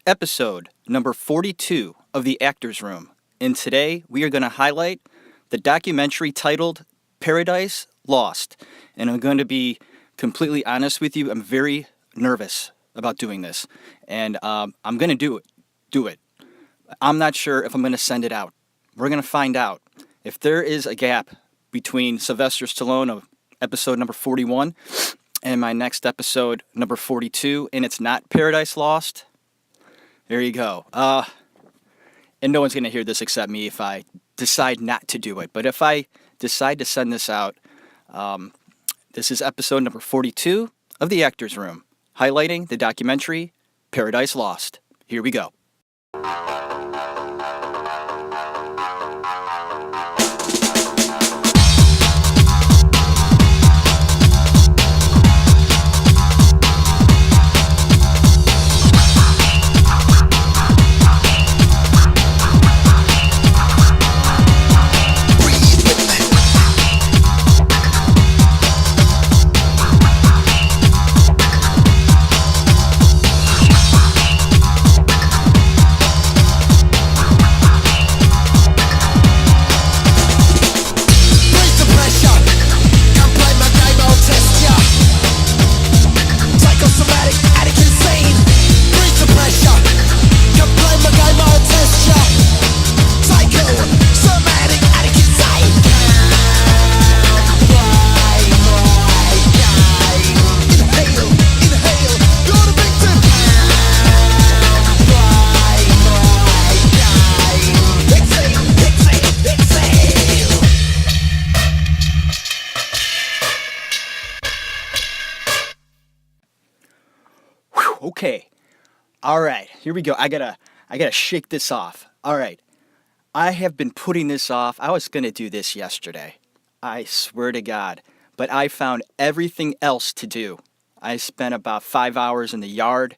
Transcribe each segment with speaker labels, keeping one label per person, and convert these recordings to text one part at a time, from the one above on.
Speaker 1: episode number 42 of The Actors Room, and today we are going to highlight the documentary titled Paradise Lost. And I'm going to be completely honest with you, I'm very nervous about doing this, and I'm going to do it. I'm not sure if I'm going to send it out. We're going to find out. If there is a gap between Sylvester Stallone of episode number 41 and my next episode, number 42, and it's not Paradise Lost, there you go. And no one's going to hear this except me if I decide not to do it. But if I decide to send this out, this is episode number 42 of The Actors Room, highlighting the documentary Paradise Lost. Here we go. Okay. All right. Here we go. I gotta shake this off. All right. I have been putting this off. I was gonna do this yesterday. I swear to God. But I found everything else to do. I spent about 5 hours in the yard.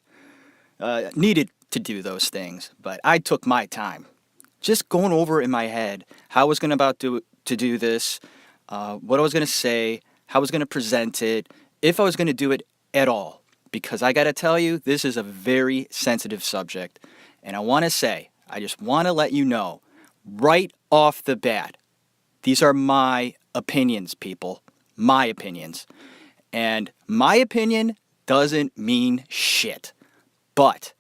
Speaker 1: Needed to do those things, but I took my time. Just going over in my head how I was gonna to do this, what I was gonna say, how I was gonna present it, if I was gonna do it at all. Because I got to tell you, this is a very sensitive subject. And I just want to let you know, right off the bat, these are my opinions, people. My opinions. And my opinion doesn't mean shit. But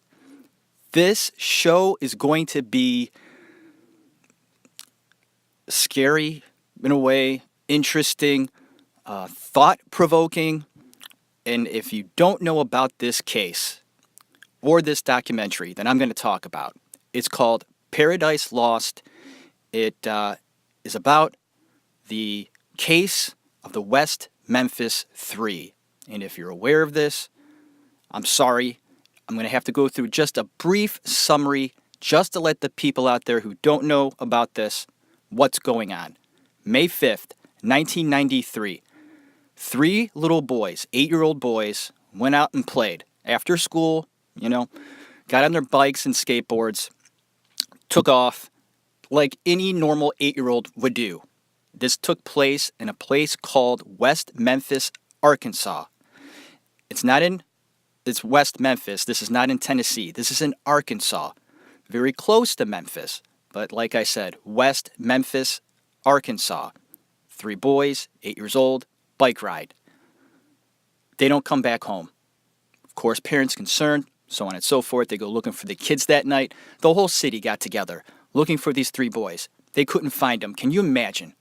Speaker 1: this show is going to be scary in a way, interesting, thought-provoking. And if you don't know about this case or this documentary that I'm going to talk about, it's called Paradise Lost. It is about the case of the West Memphis 3. And if you're aware of this, I'm sorry. I'm going to have to go through just a brief summary just to let the people out there who don't know about this, what's going on. May 5th, 1993. 3 little boys, 8-year-old boys, went out and played. After school, got on their bikes and skateboards, took off like any normal 8-year-old would do. This took place in a place called West Memphis, Arkansas. It's West Memphis. This is not in Tennessee. This is in Arkansas. Very close to Memphis. But like I said, West Memphis, Arkansas. 3 boys, 8 years old, bike ride. They don't come back home. Of course, parents concerned, so on and so forth. They go looking for the kids that night. The whole city got together looking for these 3 boys. They couldn't find them. Can you imagine?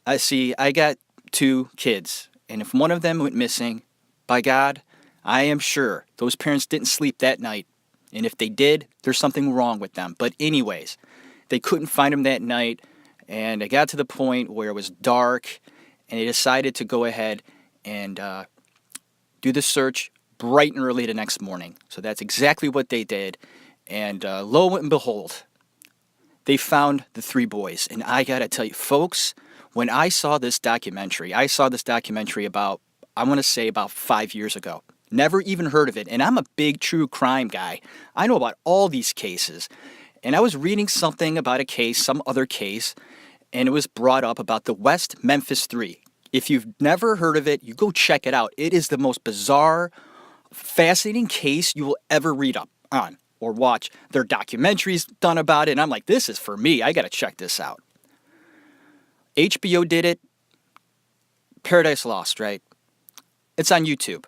Speaker 1: I got 2 kids, and if one of them went missing, by God, I am sure those parents didn't sleep that night. And if they did, there's something wrong with them. But anyways, they couldn't find them that night, and it got to the point where it was dark, and they decided to go ahead and do the search bright and early the next morning. So that's exactly what they did. And lo and behold, they found the 3 boys. And I got to tell you, folks, when I saw this documentary about, I want to say about 5 years ago. Never even heard of it. And I'm a big true crime guy. I know about all these cases. And I was reading something about a case, some other case, and it was brought up about the West Memphis 3. If you've never heard of it, you go check it out. It is the most bizarre, fascinating case you will ever read up on or watch their documentaries done about it. And I'm like, this is for me. I got to check this out. HBO did it. Paradise Lost, right? It's on YouTube.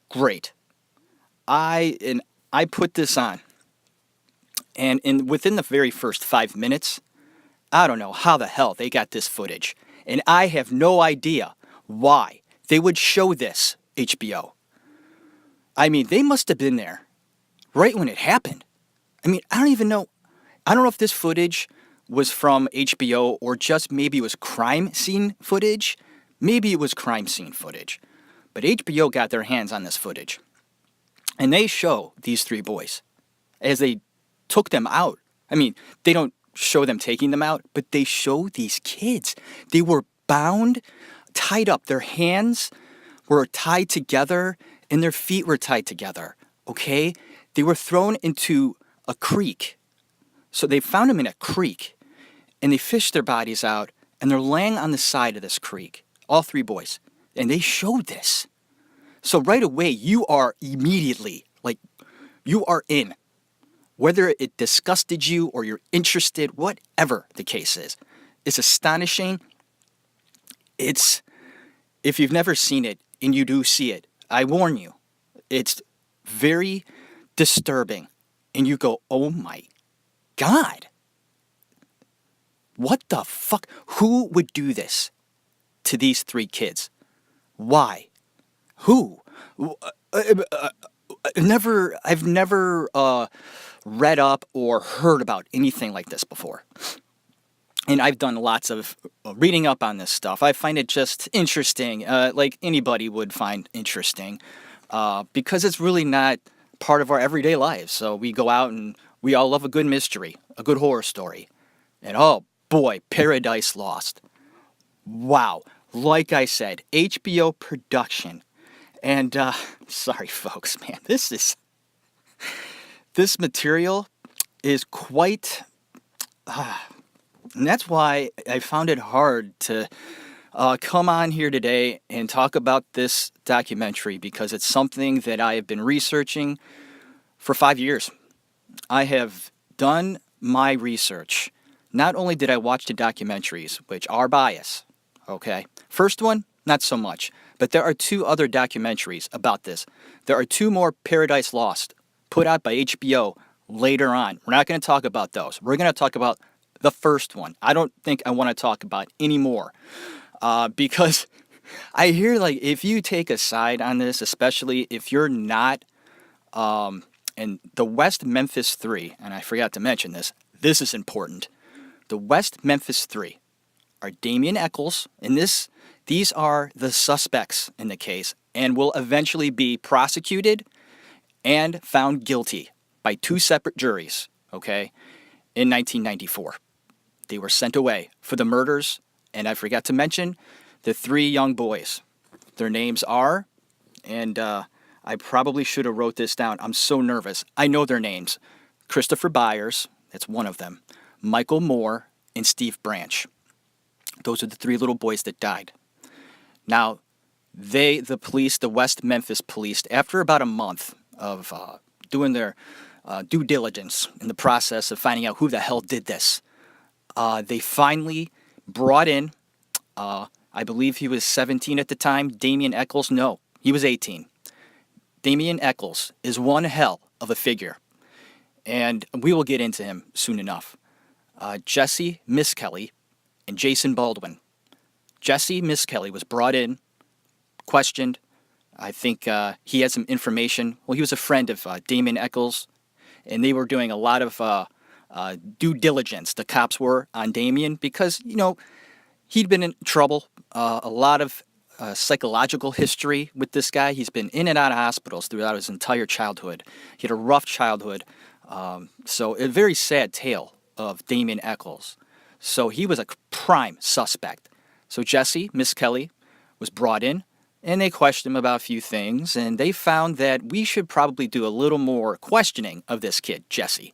Speaker 1: Great. I put this on. And within the very first 5 minutes, I don't know how the hell they got this footage. And I have no idea why they would show this, HBO. I mean, they must have been there right when it happened. I mean, I don't even know. I don't know if this footage was from HBO or just maybe it was crime scene footage. Maybe it was crime scene footage. But HBO got their hands on this footage. And they show these three boys as they took them out. I mean, they don't show them taking them out, but they show these kids. They were bound, tied up. Their hands were tied together and their feet were tied together, okay? They were thrown into a creek. So they found them in a creek and they fished their bodies out and they're laying on the side of this creek, all three boys. And they showed this. So right away, you are immediately, like, you are in. Whether it disgusted you or you're interested, whatever the case is. It's astonishing. If you've never seen it and you do see it, I warn you, it's very disturbing. And you go, oh my God. What the fuck? Who would do this to these three kids? Why? Who? I've never read up or heard about anything like this before. And I've done lots of reading up on this stuff. I find it just interesting, like anybody would find interesting, because it's really not part of our everyday lives. So we go out and we all love a good mystery, a good horror story. And oh boy, Paradise Lost. Wow. Like I said, HBO production. And sorry, folks, man, this material is quite, and that's why I found it hard to come on here today and talk about this documentary, because it's something that I have been researching for 5 years. I have done my research. Not only did I watch the documentaries, which are biased, okay? First one, not so much. But there are two other documentaries about this. There are two more Paradise Lost put out by HBO later on. We're not going to talk about those. We're going to talk about the first one. I don't think I want to talk about any more. Because I hear, like, if you take a side on this, especially if you're not, and the West Memphis 3, and I forgot to mention this, this is important. The West Memphis 3 are Damien Echols, and these are the suspects in the case and will eventually be prosecuted and found guilty by two separate juries, okay, in 1994. They were sent away for the murders, and I forgot to mention the three young boys. Their names are, and I probably should have wrote this down. I'm so nervous. I know their names. Christopher Byers, that's one of them, Michael Moore, and Steve Branch. Those are the three little boys that died. Now, the police, the West Memphis police, after about a month of doing their due diligence in the process of finding out who the hell did this, they finally brought in, I believe he was 17 at the time, Damien Echols. No, he was 18. Damien Echols is one hell of a figure, and we will get into him soon enough. Jesse Miskelly and Jason Baldwin. Jesse Miskelly was brought in, questioned. I think he had some information. Well, he was a friend of Damien Echols, and they were doing a lot of due diligence, the cops were, on Damien, because, you know, he'd been in trouble, a lot of psychological history with this guy. He's been in and out of hospitals throughout his entire childhood. He had a rough childhood, so a very sad tale of Damien Echols. So he was a prime suspect. So Jesse Miskelly was brought in, and they questioned him about a few things, and they found that we should probably do a little more questioning of this kid, Jesse.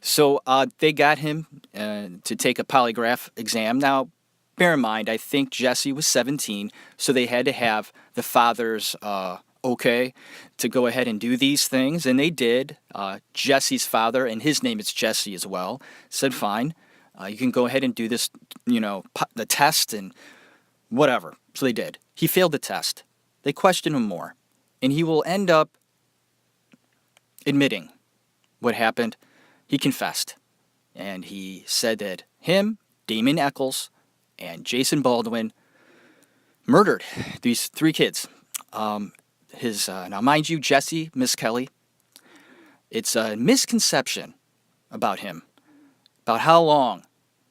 Speaker 1: So they got him to take a polygraph exam. Now, bear in mind, I think Jesse was 17, so they had to have the father's okay, to go ahead and do these things, and they did. Jesse's father, and his name is Jesse as well, said, fine, you can go ahead and do this, the test and whatever. So they did. He failed the test. They questioned him more, and he will end up admitting what happened. He confessed, and he said that him, Damien Eccles, and Jason Baldwin murdered these 3 kids. Now, mind you, Jesse Misskelley, it's a misconception about him, about how long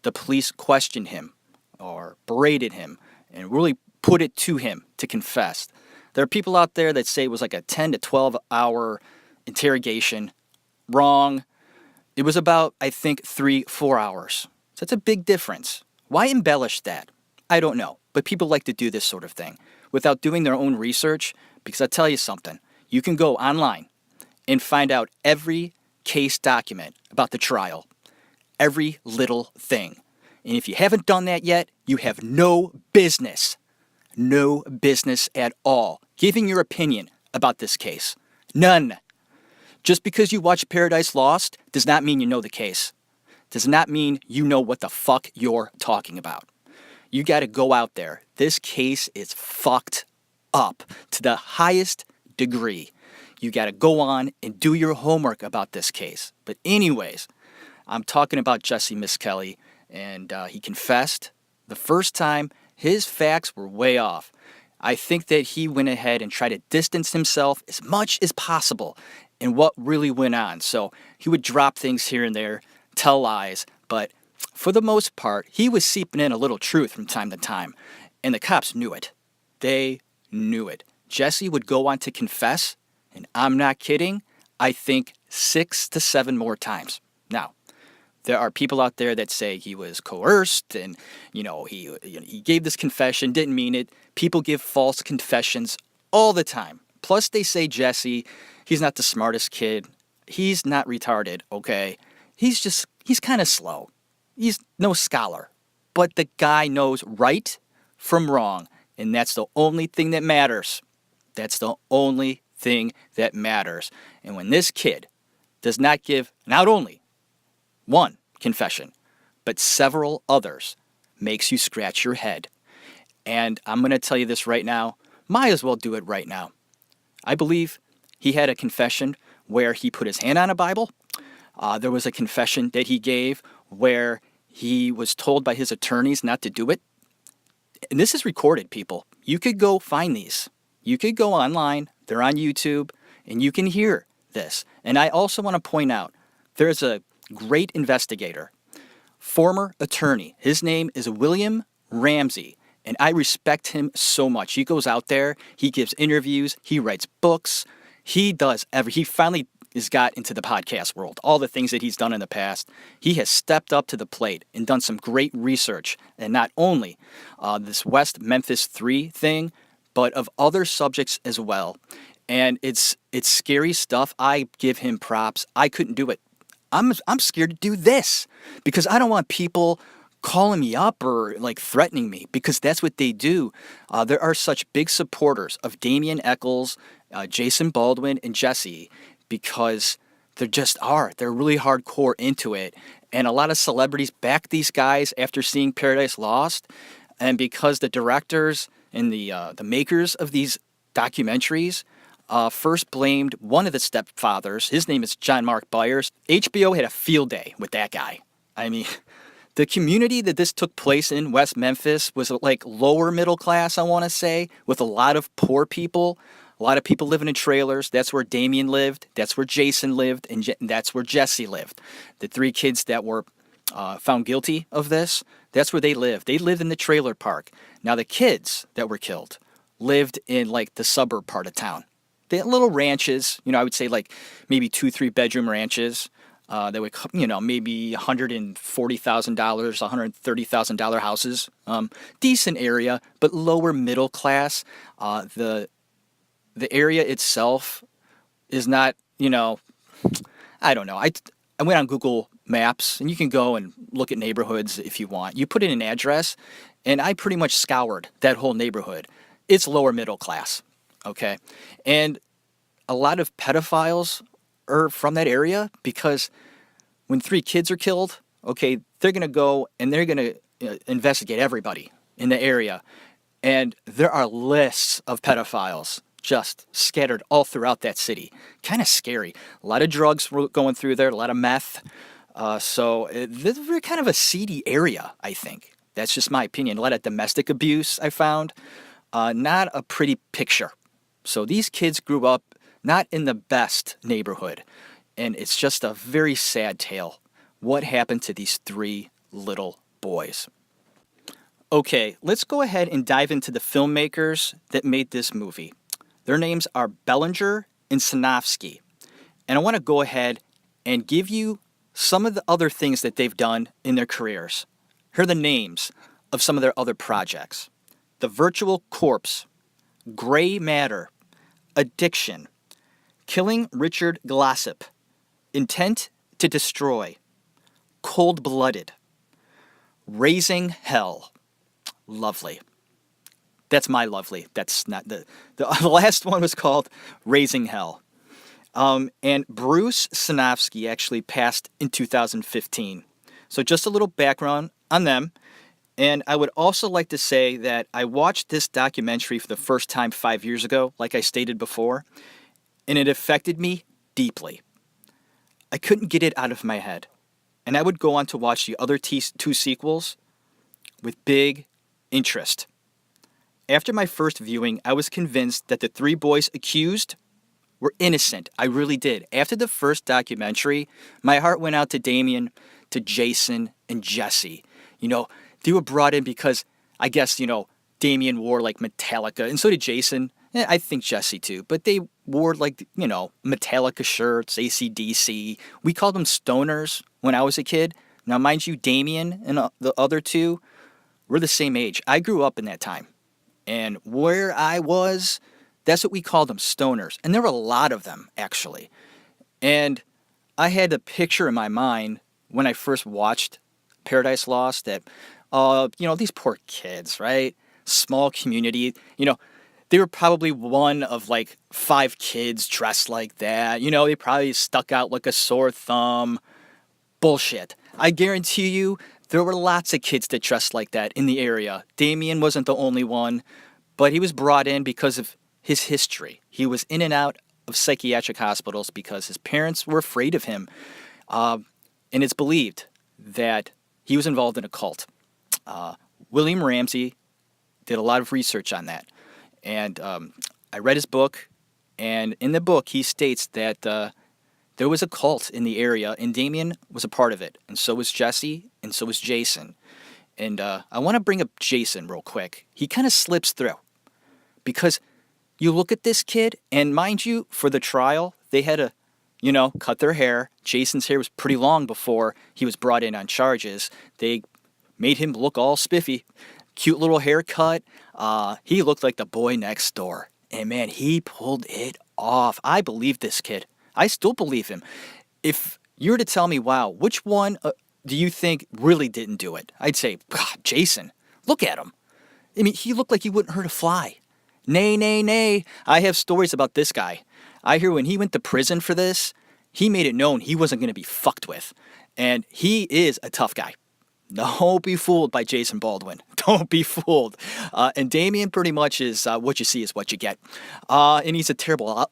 Speaker 1: the police questioned him or berated him and really put it to him to confess. There are people out there that say it was like a 10 to 12 hour interrogation. Wrong. It was about, I think, 3-4 hours. So that's a big difference. Why embellish that? I don't know. But people like to do this sort of thing without doing their own research, because I'll tell you something. You can go online and find out every case document about the trial, every little thing. And if you haven't done that yet, you have no business at all giving your opinion about this case. None. Just because you watch Paradise Lost does not mean you know the case. Does not mean you know what the fuck you're talking about. You got to go out there. This case is fucked up to the highest degree. You got to go on and do your homework about this case. But anyways, I'm talking about Jesse Misskelley, and he confessed the first time. His facts were way off. I think that he went ahead and tried to distance himself as much as possible in what really went on. So he would drop things here and there, tell lies, but for the most part, he was seeping in a little truth from time to time, and the cops knew it. They knew it. Jesse would go on to confess, and I'm not kidding, I think 6 to 7 more times. Now, there are people out there that say he was coerced and, he gave this confession, didn't mean it. People give false confessions all the time. Plus, they say Jesse, he's not the smartest kid. He's not retarded, okay? He's kind of slow. He's no scholar. But the guy knows right from wrong, and that's the only thing that matters. That's the only thing that matters. And when this kid does not give not only one confession, but several others, makes you scratch your head. And I'm going to tell you this right now. Might as well do it right now. I believe he had a confession where he put his hand on a Bible. There was a confession that he gave where he was told by his attorneys not to do it. And this is recorded, people. You could go find these. You could go online. They're on YouTube, and you can hear this. And I also want to point out, there's a great investigator, former attorney. His name is William Ramsey, and I respect him so much. He goes out there, he gives interviews, he writes books, he finally has got into the podcast world. All the things that he's done in the past, he has stepped up to the plate and done some great research, and not only this West Memphis 3 thing, but of other subjects as well. And it's scary stuff. I give him props. I couldn't do it. I'm scared to do this because I don't want people calling me up or like threatening me, because that's what they do. There are such big supporters of Damien Eccles, Jason Baldwin, and Jesse, because they're really hardcore into it. And a lot of celebrities back these guys after seeing Paradise Lost. And because the directors and the makers of these documentaries first blamed one of the stepfathers. His name is John Mark Byers. HBO had a field day with that guy. I mean, the community that this took place in, West Memphis, was like lower middle class, I want to say, with a lot of poor people, a lot of people living in trailers. That's where Damien lived. That's where Jason lived. And that's where Jesse lived. The 3 kids that were found guilty of this, that's where they lived. They lived in the trailer park. Now, the kids that were killed lived in like the suburb part of town. They had little ranches, I would say like maybe 2-3 bedroom ranches. That would, maybe $140,000, $130,000 houses. Decent area, but lower middle class. The area itself is not, I don't know. I went on Google Maps, and you can go and look at neighborhoods if you want. You put in an address, and I pretty much scoured that whole neighborhood. It's lower middle class. okay? And a lot of pedophiles are from that area because when 3 kids are killed, okay, they're going to go and they're going to investigate everybody in the area. And there are lists of pedophiles just scattered all throughout that city. Kind of scary. A lot of drugs were going through there, a lot of meth. We're kind of a seedy area, I think. That's just my opinion. A lot of domestic abuse, I found. Not a pretty picture. So these kids grew up not in the best neighborhood. And it's just a very sad tale. What happened to these 3 little boys? Okay, let's go ahead and dive into the filmmakers that made this movie. Their names are Bellinger and Sinofsky. And I want to go ahead and give you some of the other things that they've done in their careers. Here are the names of some of their other projects: The Virtual Corpse, Gray Matter, Addiction, Killing Richard Glossip, Intent to Destroy, Cold-Blooded, Raising Hell. Lovely. That's my lovely. That's not the last one was called Raising Hell. And Bruce Sinofsky actually passed in 2015. So just a little background on them. And I would also like to say that I watched this documentary for the first time 5 years ago, like I stated before, and it affected me deeply. I couldn't get it out of my head. And I would go on to watch the other 2 sequels with big interest. After my first viewing, I was convinced that the 3 boys accused were innocent. I really did. After the first documentary, my heart went out to Damien, to Jason, and Jesse. They were brought in because, I guess, Damien wore like Metallica, and so did Jason. I think Jesse too. But they wore like, Metallica shirts, AC/DC. We called them stoners when I was a kid. Now, mind you, Damien and the other 2 were the same age. I grew up in that time. And where I was, that's what we called them, stoners. And there were a lot of them, actually. And I had a picture in my mind when I first watched Paradise Lost that, these poor kids, right? Small community. They were probably one of like 5 kids dressed like that. They probably stuck out like a sore thumb. Bullshit. I guarantee you, there were lots of kids that dressed like that in the area. Damien wasn't the only one, but he was brought in because of his history. He was in and out of psychiatric hospitals because his parents were afraid of him. And it's believed that he was involved in a cult. William Ramsey did a lot of research on that. And I read his book, and in the book he states that there was a cult in the area, and Damien was a part of it, and so was Jesse, and so was Jason. And I want to bring up Jason real quick. He kind of slips through, because you look at this kid, and mind you, for the trial, they had to, cut their hair. Jason's hair was pretty long before he was brought in on charges. They made him look all spiffy. Cute little haircut. He looked like the boy next door. And man, he pulled it off. I believe this kid. I still believe him. If you were to tell me, wow, which one do you think really didn't do it? I'd say, God, Jason. Look at him. I mean, he looked like he wouldn't hurt a fly. Nay, nay, nay. I have stories about this guy. I hear when he went to prison for this, he made it known he wasn't going to be fucked with. And he is a tough guy. Don't be fooled by Jason Baldwin. Don't be fooled. And Damien pretty much is what you see is what you get. And he's a terrible,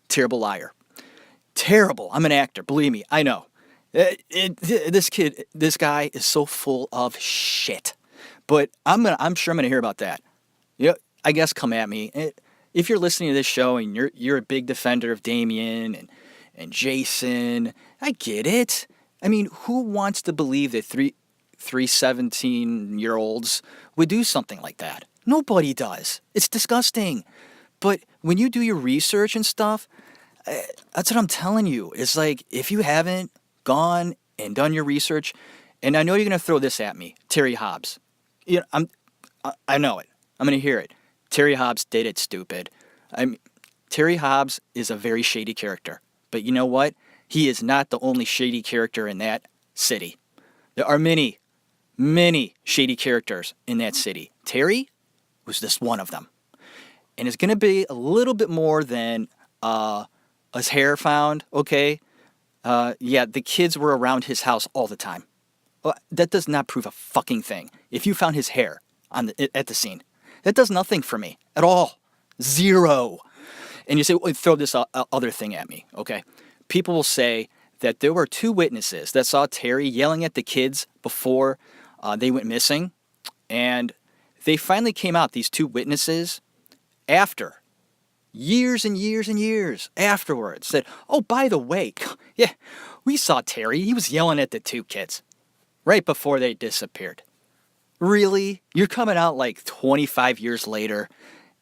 Speaker 1: terrible liar. Terrible. I'm an actor. Believe me. I know. This guy is so full of shit. But I'm sure I'm gonna hear about that. Yeah, I guess come at me. If you're listening to this show and you're a big defender of Damien and Jason, I get it. I mean, who wants to believe that three 17-year-olds would do something like that? Nobody does. It's disgusting. But when you do your research and stuff, that's what I'm telling you. It's like, if you haven't gone and done your research, and I know you're going to throw this at me, Terry Hobbs. I know it. I'm going to hear it. Terry Hobbs did it, stupid. Terry Hobbs is a very shady character. But you know what? He is not the only shady character in that city. There are many, many shady characters in that city. Terry was just one of them. And it's going to be a little bit more than his hair found, okay? Yeah, the kids were around his house all the time. Well, that does not prove a fucking thing. If you found his hair at the scene, that does nothing for me at all. Zero. And you say, well, throw this other thing at me, okay? People will say that there were 2 witnesses that saw Terry yelling at the kids before they went missing. And they finally came out, these 2 witnesses, after years and years and years afterwards, said, oh, by the way, yeah, we saw Terry. He was yelling at the 2 kids right before they disappeared. Really? You're coming out like 25 years later,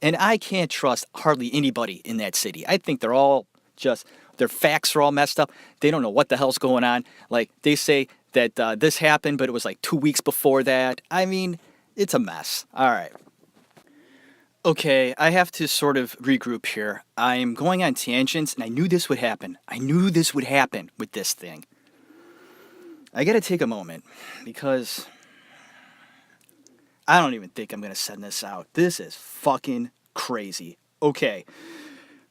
Speaker 1: and I can't trust hardly anybody in that city. I think they're all just, their facts are all messed up. They don't know what the hell's going on. Like, they say that this happened, but it was like 2 weeks before that. I mean, it's a mess. All right. Okay, I have to sort of regroup here. I'm going on tangents, and I knew this would happen. I knew this would happen with this thing. I gotta take a moment, because I don't even think I'm gonna send this out. This is fucking crazy. Okay,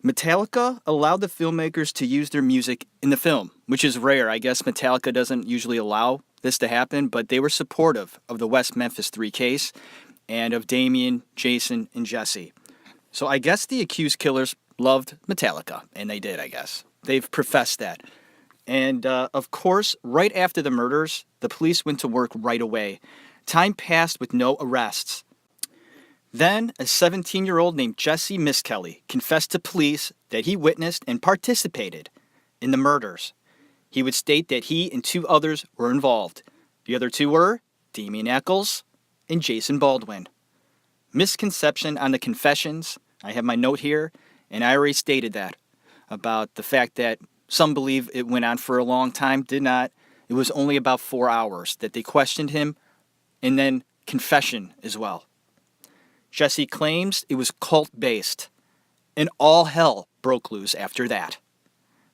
Speaker 1: Metallica allowed the filmmakers to use their music in the film, which is rare. I guess Metallica doesn't usually allow this to happen, but they were supportive of the West Memphis 3 case and of Damien, Jason, and Jesse. So I guess the accused killers loved Metallica, and they did, I guess. They've professed that. And, of course, right after the murders, the police went to work right away. Time passed with no arrests. Then, a 17-year-old named Jesse Miskelly confessed to police that he witnessed and participated in the murders. He would state that he and 2 others were involved. The other 2 were Damien Eccles and Jason Baldwin. Misconception on the confessions. I have my note here, and I already stated that about the fact that some believe it went on for a long time. Did not. It was only about 4 hours that they questioned him, and then confession as well. Jesse claims it was cult-based, and all hell broke loose after that.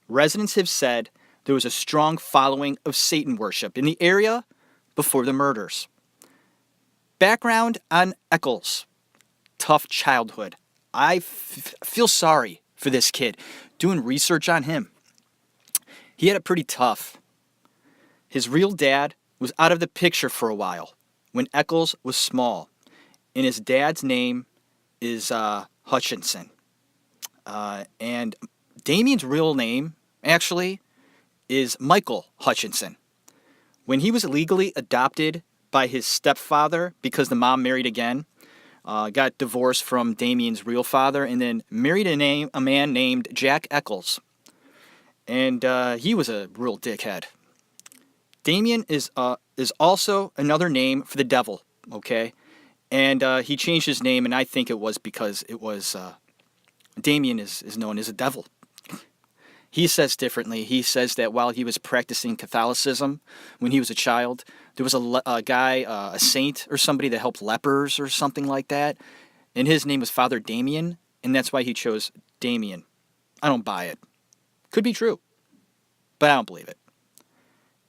Speaker 1: Residents have said there was a strong following of Satan worship in the area before the murders. Background on Eccles. Tough childhood. I feel sorry for this kid. Doing research on him. He had it pretty tough. His real dad was out of the picture for a while when Eccles was small. And his dad's name is Hutchinson. And Damien's real name, actually, is Michael Hutchinson. When he was legally adopted by his stepfather because the mom married again, got divorced from Damien's real father, and then married a man named Jack Eccles. And he was a real dickhead. Damien is also another name for the devil, okay? And he changed his name, and I think it was because it was Damien is known as a devil. He says differently. He says that while he was practicing Catholicism when he was a child, there was a guy, a saint or somebody that helped lepers or something like that, and his name was Father Damien, and that's why he chose Damien. I don't buy it. Could be true, but I don't believe it.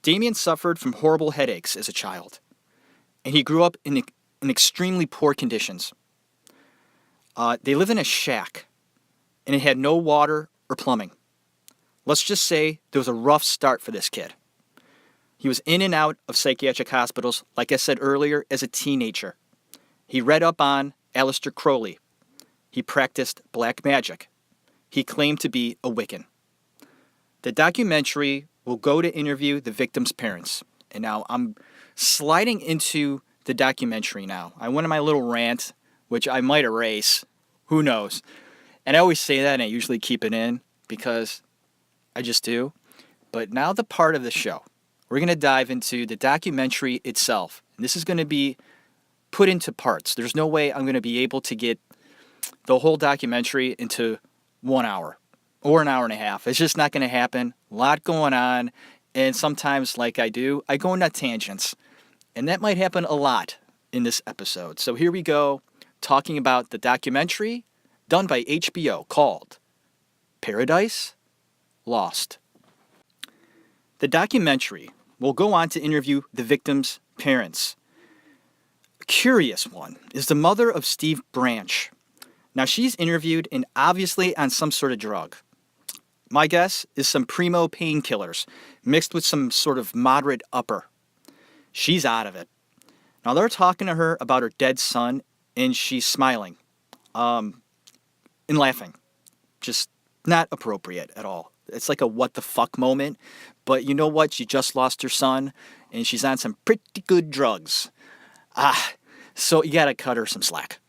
Speaker 1: Damien suffered from horrible headaches as a child, and he grew up in extremely poor conditions. They live in a shack, and it had no water or plumbing. Let's just say there was a rough start for this kid. He was in and out of psychiatric hospitals, like I said earlier, as a teenager. He read up on Aleister Crowley. He practiced black magic. He claimed to be a Wiccan. The documentary will go to interview the victim's parents. And now I'm sliding into the documentary now. I went on my little rant, which I might erase. Who knows? And I always say that, and I usually keep it in because I just do. But now the part of the show. We're going to dive into the documentary itself. And this is going to be put into parts. There's no way I'm going to be able to get the whole documentary into 1 hour or an hour and a half. It's just not going to happen. A lot going on. And sometimes, like I do, I go into tangents. And that might happen a lot in this episode. So here we go, talking about the documentary done by HBO called Paradise Lost. The documentary will go on to interview the victim's parents. A curious one is the mother of Steve Branch. Now, she's interviewed and obviously on some sort of drug. My guess is some primo painkillers mixed with some sort of moderate upper. She's out of it. Now, they're talking to her about her dead son, and she's smiling and laughing. Just not appropriate at all. It's like a what the fuck moment. But you know what? She just lost her son, and she's on some pretty good drugs. So you gotta cut her some slack.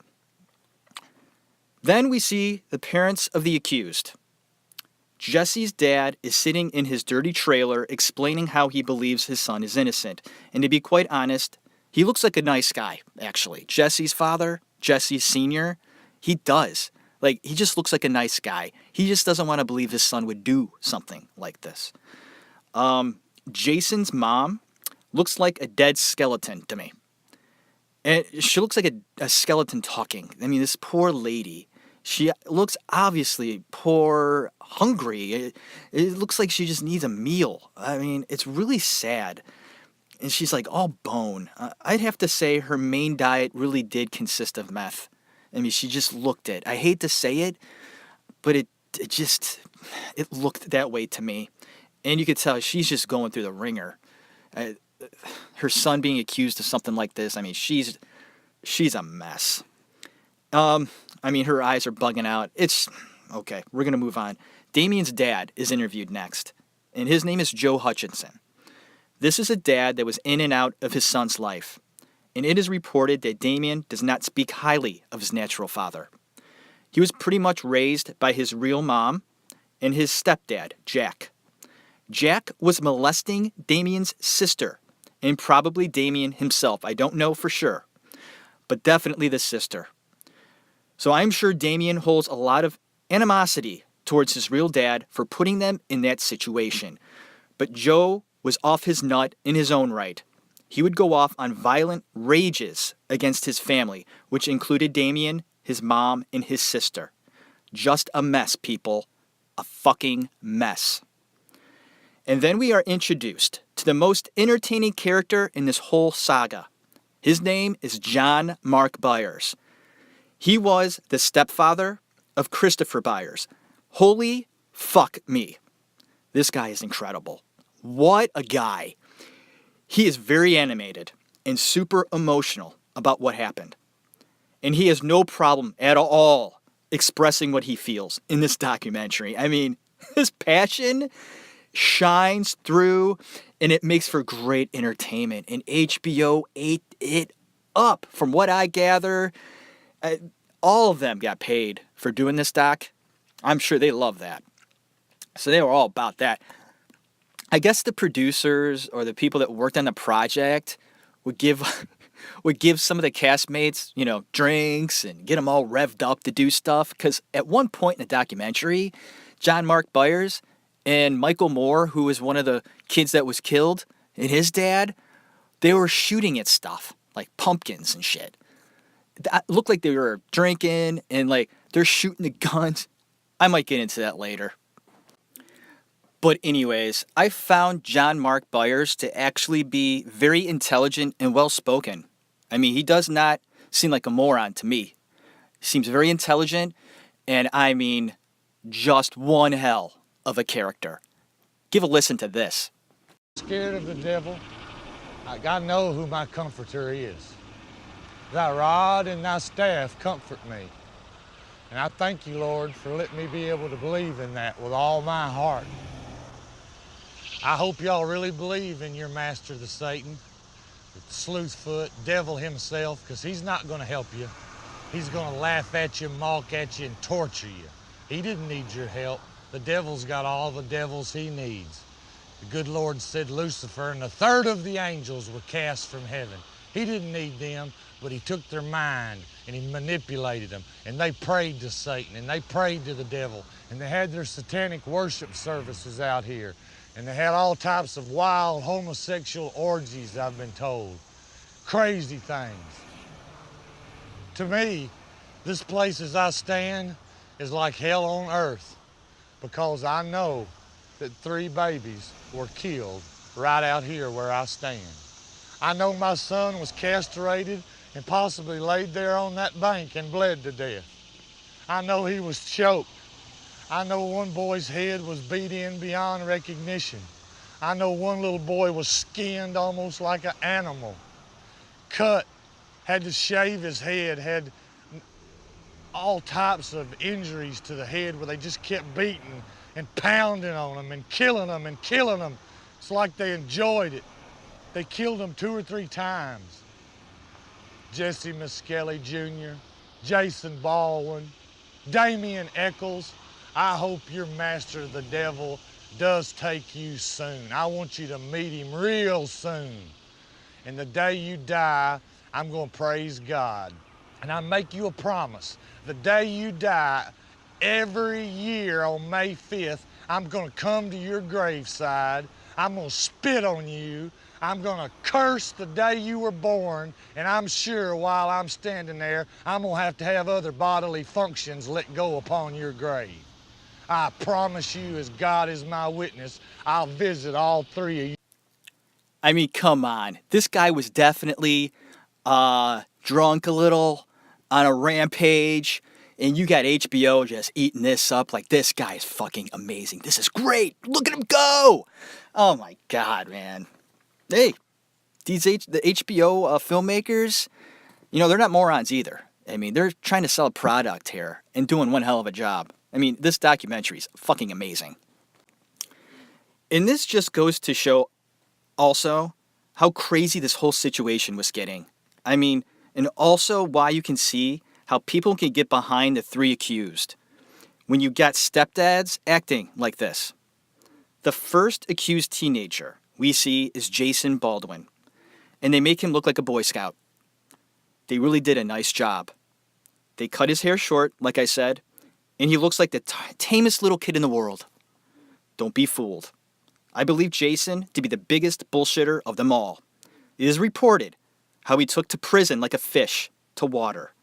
Speaker 1: Then we see the parents of the accused. Jesse's dad is sitting in his dirty trailer explaining how he believes his son is innocent. And to be quite honest, he looks like a nice guy, actually. Jesse's father, Jesse Sr., he does. Like, he just looks like a nice guy. He just doesn't want to believe his son would do something like this. Jason's mom looks like a dead skeleton to me. And she looks like a skeleton talking. I mean, this poor lady, she looks obviously poor, hungry. It looks like she just needs a meal. I mean, it's really sad. And she's like all bone. I'd have to say her main diet really did consist of meth. I mean, she just looked it. I hate to say it, but it looked that way to me. And you could tell she's just going through the ringer. Her son being accused of something like this, I mean, she's a mess. I mean, her eyes are bugging out. It's okay. We're going to move on. Damien's dad is interviewed next, and his name is Joe Hutchinson. This is a dad that was in and out of his son's life, and it is reported that Damien does not speak highly of his natural father. He was pretty much raised by his real mom and his stepdad, Jack. Jack was molesting Damien's sister, and probably Damien himself. I don't know for sure, but definitely the sister. So I'm sure Damien holds a lot of animosity towards his real dad for putting them in that situation. But Joe was off his nut in his own right. He would go off on violent rages against his family, which included Damien, his mom, and his sister. Just a mess, people. A fucking mess. And then we are introduced to the most entertaining character in this whole saga. His name is John Mark Byers. He was the stepfather of Christopher Byers. Holy fuck me. This guy is incredible. What a guy. He is very animated and super emotional about what happened. And he has no problem at all expressing what he feels in this documentary. I mean, his passion shines through, and it makes for great entertainment. And HBO ate it up. From what I gather, all of them got paid for doing this doc. I'm sure they love that. So they were all about that. I guess the producers or the people that worked on the project would give some of the castmates, drinks and get them all revved up to do stuff. Because at one point in the documentary, John Mark Byers and Michael Moore, who was one of the kids that was killed, and his dad, they were shooting at stuff like pumpkins and shit. It looked like they were drinking and like they're shooting the guns. I might get into that later. But anyways, I found John Mark Byers to actually be very intelligent and well-spoken. I mean, he does not seem like a moron to me. He seems very intelligent, and I mean, just one hell of a character. Give a listen to this.
Speaker 2: Scared of the devil? I know who my comforter is. Thy rod and thy staff comfort me. And I thank you, Lord, for letting me be able to believe in that with all my heart. I hope y'all really believe in your master, the Satan, the sleuthfoot, devil himself, because he's not going to help you. He's going to laugh at you, mock at you, and torture you. He didn't need your help. The devil's got all the devils he needs. The good Lord said Lucifer and a third of the angels were cast from heaven. He didn't need them, but he took their mind and he manipulated them. And they prayed to Satan and they prayed to the devil. And they had their satanic worship services out here. And they had all types of wild homosexual orgies, I've been told. Crazy things. To me, this place as I stand is like hell on earth, because I know that 3 babies were killed right out here where I stand. I know my son was castrated and possibly laid there on that bank and bled to death. I know he was choked. I know one boy's head was beat in beyond recognition. I know one little boy was skinned almost like an animal, cut, had to shave his head, had all types of injuries to the head where they just kept beating and pounding on him and killing him and killing him. It's like they enjoyed it. They killed him 2 or 3 times. Jesse Miskelly Jr., Jason Baldwin, Damian Eccles. I hope your master, the devil, does take you soon. I want you to meet him real soon. And the day you die, I'm going to praise God. And I make you a promise. The day you die, every year on May 5th, I'm going to come to your graveside. I'm going to spit on you. I'm going to curse the day you were born. And I'm sure while I'm standing there, I'm going to have other bodily functions let go upon your grave. I promise you, as God is my witness, I'll visit all 3 of you.
Speaker 1: I mean, come on. This guy was definitely drunk a little, on a rampage, and you got HBO just eating this up like this guy is fucking amazing. This is great. Look at him go. Oh my God, man. Hey, the HBO filmmakers, they're not morons either. I mean, they're trying to sell a product here and doing one hell of a job. I mean, this documentary is fucking amazing. And this just goes to show also how crazy this whole situation was getting. I mean, and also why you can see how people can get behind the 3 accused when you got stepdads acting like this. The first accused teenager we see is Jason Baldwin, and they make him look like a Boy Scout. They really did a nice job. They cut his hair short, like I said, and he looks like the tamest little kid in the world. Don't be fooled. I believe Jason to be the biggest bullshitter of them all. It is reported how he took to prison like a fish to water,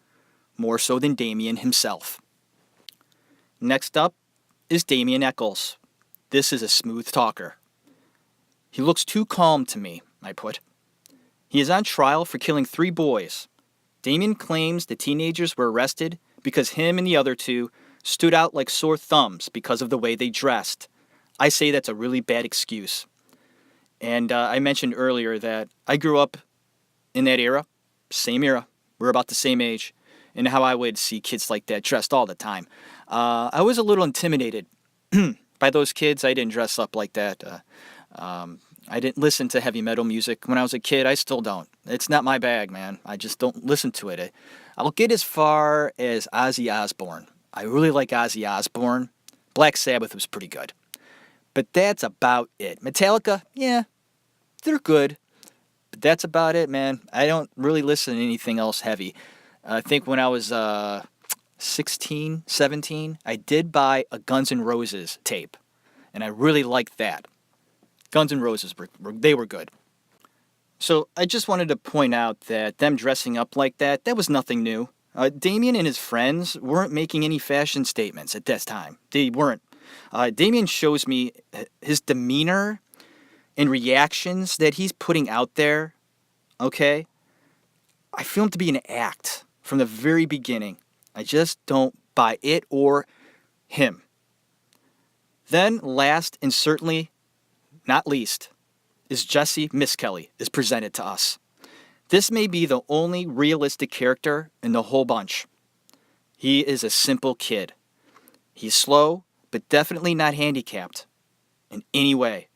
Speaker 1: more so than Damian himself. Next up is Damian Eccles. This is a smooth talker. He looks too calm to me, I put. He is on trial for killing 3 boys. Damian claims the teenagers were arrested because him and the other 2 stood out like sore thumbs because of the way they dressed. I say that's a really bad excuse. And I mentioned earlier that I grew up in that era, same era. We're about the same age. And how I would see kids like that dressed all the time. I was a little intimidated by those kids. I didn't dress up like that. I didn't listen to heavy metal music when I was a kid. I still don't. It's not my bag, man. I just don't listen to it. I'll get as far as Ozzy Osbourne. I really like Ozzy Osbourne. Black Sabbath was pretty good. But that's about it. Metallica, yeah, they're good. But that's about it, man. I don't really listen to anything else heavy. I think when I was 16, 17, I did buy a Guns N' Roses tape. And I really liked that. Guns N' Roses, they were good. So I just wanted to point out that them dressing up like that was nothing new. Damien and his friends weren't making any fashion statements at this time. They weren't. Damien shows me his demeanor and reactions that he's putting out there, okay? I feel him to be an act from the very beginning. I just don't buy it or him. Then, last and certainly not least, is Jesse Miskelly is presented to us. This may be the only realistic character in the whole bunch. He is a simple kid. He's slow, but definitely not handicapped in any way.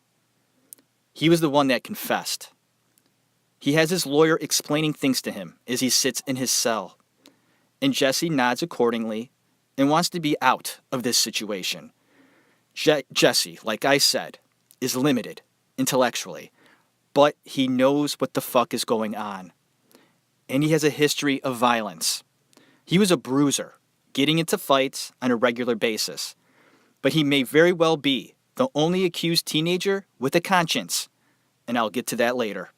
Speaker 1: He was the one that confessed. He has his lawyer explaining things to him as he sits in his cell. And Jesse nods accordingly and wants to be out of this situation. Jesse, like I said, is limited intellectually, but he knows what the fuck is going on. And he has a history of violence. He was a bruiser, getting into fights on a regular basis. But he may very well be the only accused teenager with a conscience, and I'll get to that later.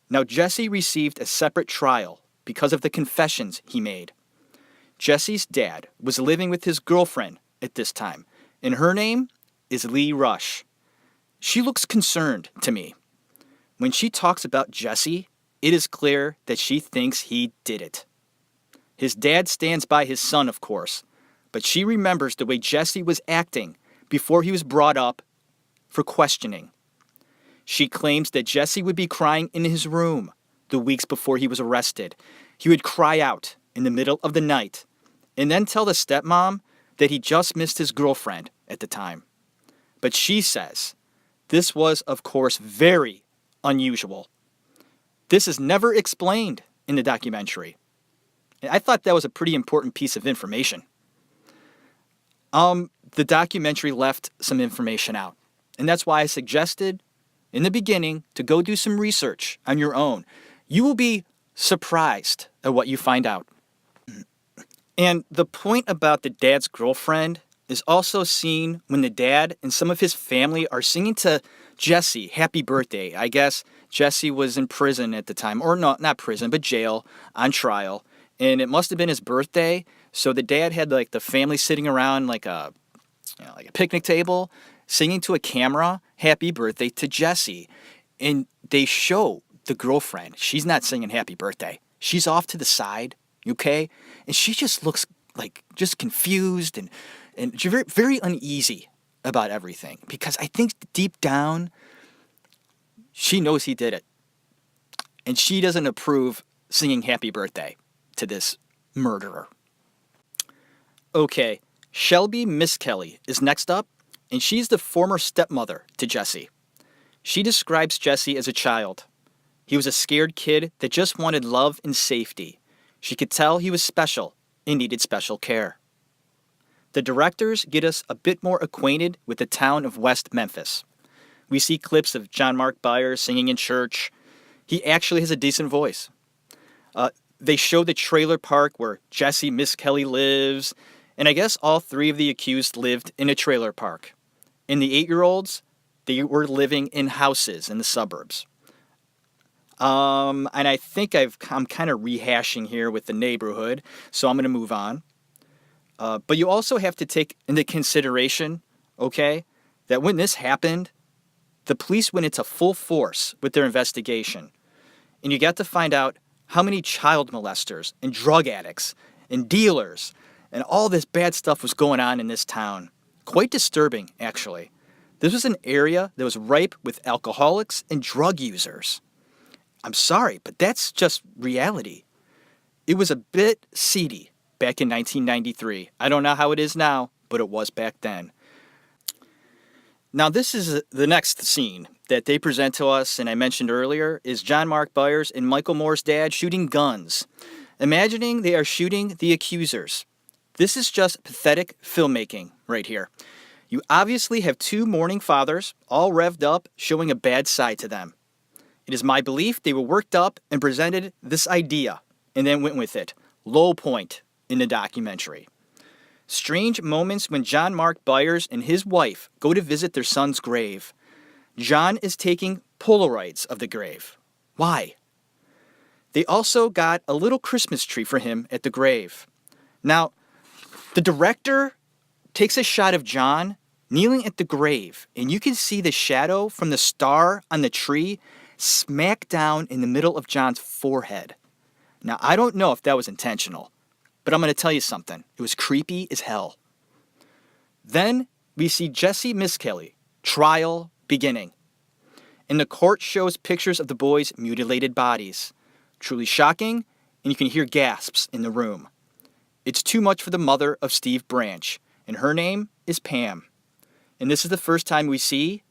Speaker 1: Now, Jesse received a separate trial because of the confessions he made. Jesse's dad was living with his girlfriend at this time, and her name is Lee Rush. She looks concerned to me. When she talks about Jesse, it is clear that she thinks he did it. His dad stands by his son, of course, but she remembers the way Jesse was acting before he was brought up for questioning. She claims that Jesse would be crying in his room the weeks before he was arrested. He would cry out in the middle of the night and then tell the stepmom that he just missed his girlfriend at the time. But she says this was, of course, very unusual. This is never explained in the documentary. I thought that was a pretty important piece of information. The documentary left some information out, and that's why I suggested in the beginning to go do some research on your own. You will be surprised at what you find out. And the point about the dad's girlfriend is also seen when the dad and some of his family are singing to Jesse, happy birthday. I guess Jesse was in prison at the time, or not prison, but jail, on trial. And it must have been his birthday. So the dad had like the family sitting around like a picnic table, singing to a camera, happy birthday to Jesse. And they show the girlfriend. She's not singing happy birthday. She's off to the side, okay? And she just looks like just confused and very, very uneasy about everything. Because I think deep down, she knows he did it. And she doesn't approve singing happy birthday to this murderer. Okay, Shelby Miss Kelly is next up, and she's the former stepmother to Jesse. She describes Jesse as a child. He was a scared kid that just wanted love and safety. She could tell he was special and needed special care. The directors get us a bit more acquainted with the town of West Memphis. We see clips of John Mark Byers singing in church. He actually has a decent voice. They show the trailer park where Jesse Miss Kelly lives, and I guess all three of the accused lived in a trailer park. And the 8-year-olds, they were living in houses in the suburbs. And I think I'm kind of rehashing here with the neighborhood, so I'm going to move on. But you also have to take into consideration, okay, that when this happened, the police went into full force with their investigation. And you got to find out how many child molesters and drug addicts and dealers and all this bad stuff was going on in this town. Quite disturbing, actually. This was an area that was ripe with alcoholics and drug users. I'm sorry, but that's just reality. It was a bit seedy back in 1993. I don't know how it is now, but it was back then. Now, this is the next scene that they present to us, and I mentioned earlier, is John Mark Byers and Michael Moore's dad shooting guns. Imagining they are shooting the accusers. This is just pathetic filmmaking right here. You obviously have two mourning fathers, all revved up, showing a bad side to them. It is my belief they were worked up and presented this idea, and then went with it. Low point in the documentary. Strange moments when John Mark Byers and his wife go to visit their son's grave. John is taking Polaroids of the grave. Why? They also got a little Christmas tree for him at the grave. Now, the director takes a shot of John kneeling at the grave, and you can see the shadow from the star on the tree smack down in the middle of John's forehead. Now, I don't know if that was intentional, but I'm going to tell you something. It was creepy as hell. Then we see Jesse Miss Kelly, trial beginning. And the court shows pictures of the boys' mutilated bodies. Truly shocking, and you can hear gasps in the room. It's too much for the mother of Steve Branch, and her name is Pam. And this is the first time we see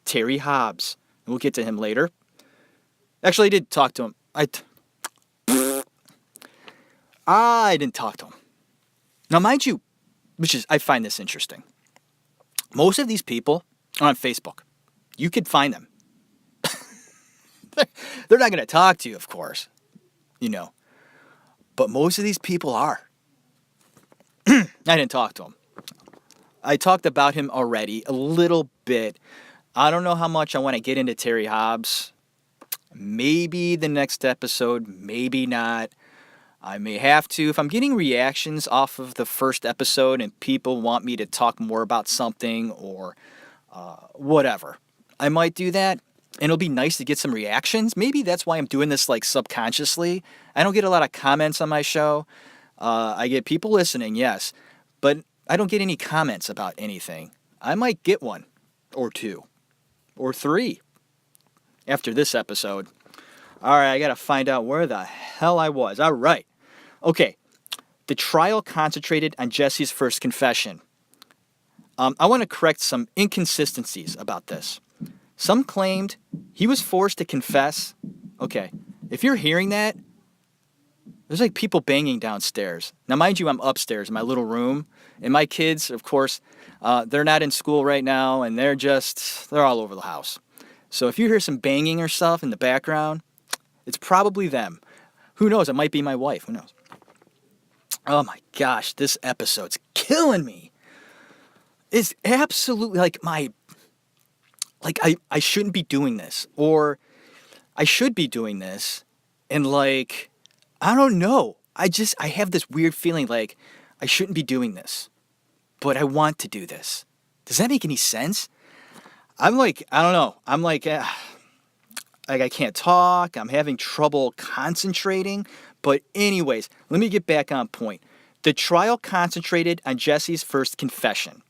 Speaker 1: Terry Hobbs. And we'll get to him later. Actually, I did talk to him. I didn't talk to him. Now, mind you, I find this interesting. Most of these people are on Facebook. You could find them. They're not going to talk to you, of course. You know. But most of these people are. I didn't talk to him. I talked about him already a little bit. I don't know how much I want to get into Terry Hobbs. Maybe the next episode, maybe not. I may have to. If I'm getting reactions off of the first episode and people want me to talk more about something or whatever, I might do that. And it'll be nice to get some reactions. Maybe that's why I'm doing this like subconsciously. I don't get a lot of comments on my show. I get people listening, yes, but I don't get any comments about anything. I might get one or two or three after this episode. All right, I got to find out where the hell I was. All right. Okay. The trial concentrated on Jesse's first confession. I want to correct some inconsistencies about this. Some claimed he was forced to confess. Okay, if you're hearing that, there's like people banging downstairs. Now, mind you, I'm upstairs in my little room, and my kids, of course, they're not in school right now, and they're all over the house. So if you hear some banging or stuff in the background, it's probably them. Who knows? It might be my wife. Who knows? Oh my gosh, this episode's killing me. It's absolutely I shouldn't be doing this, or I should be doing this, and like, I don't know. I have this weird feeling like I shouldn't be doing this, but I want to do this. Does that make any sense? I'm like, I don't know. I'm like I can't talk. I'm having trouble concentrating. But anyways, let me get back on point. The trial concentrated on Jesse's first confession.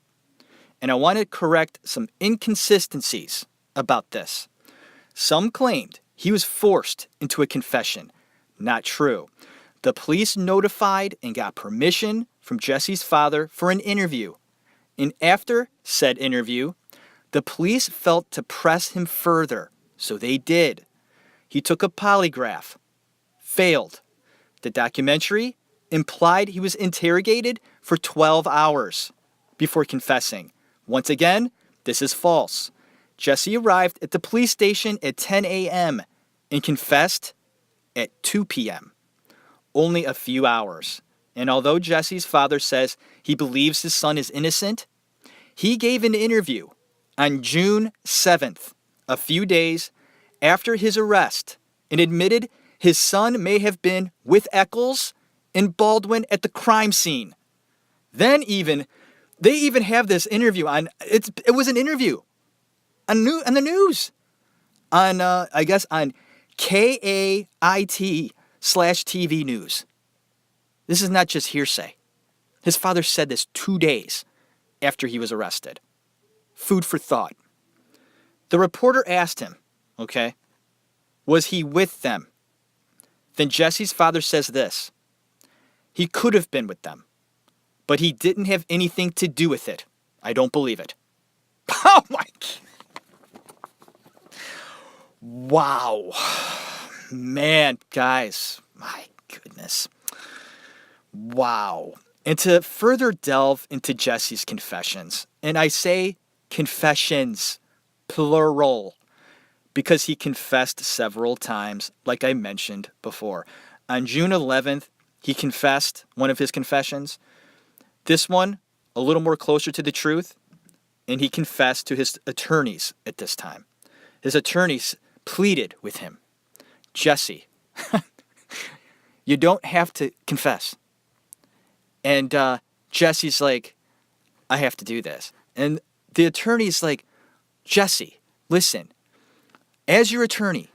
Speaker 1: And I want to correct some inconsistencies about this. Some claimed he was forced into a confession. Not true. The police notified and got permission from Jesse's father for an interview. And after said interview, the police felt to press him further, so they did. He took a polygraph. Failed. The documentary implied he was interrogated for 12 hours before confessing. Once again, this is false. Jesse arrived at the police station at 10 a.m. and confessed at 2 p.m. Only a few hours. And although Jesse's father says he believes his son is innocent, he gave an interview on June 7th, a few days after his arrest, and admitted his son may have been with Eccles and Baldwin at the crime scene. They even have this interview on, it was an interview on the news, on, I guess, on KAIT/TV News. This is not just hearsay. His father said this 2 days after he was arrested. Food for thought. The reporter asked him, okay, was he with them? Then Jesse's father says this: he could have been with them, but he didn't have anything to do with it. I don't believe it. Oh my God. Wow. Man, guys, my goodness. Wow. And to further delve into Jesse's confessions, and I say confessions, plural, because he confessed several times, like I mentioned before. On June 11th, he confessed one of his confessions. This one, a little more closer to the truth, and he confessed to his attorneys at this time. His attorneys pleaded with him, Jesse, you don't have to confess. And Jesse's like, I have to do this. And the attorney's like, Jesse, listen, as your attorney,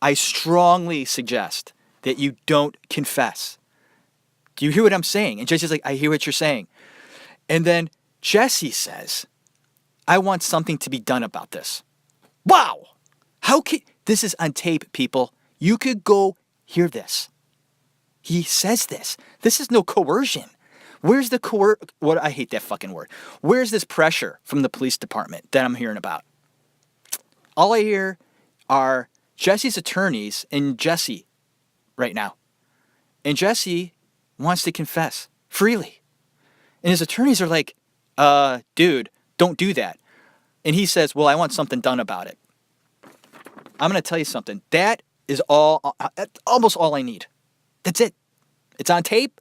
Speaker 1: I strongly suggest that you don't confess. Do you hear what I'm saying? And Jesse's like, I hear what you're saying. And then Jesse says, I want something to be done about this. Wow! This is on tape, people. You could go hear this. He says this. This is no coercion. Where's the what? I hate that fucking word. Where's this pressure from the police department that I'm hearing about? All I hear are Jesse's attorneys and Jesse right now. And Jesse wants to confess freely. And his attorneys are like, dude, don't do that. And he says, well, I want something done about it. I'm going to tell you something. That is almost all I need. That's it. It's on tape.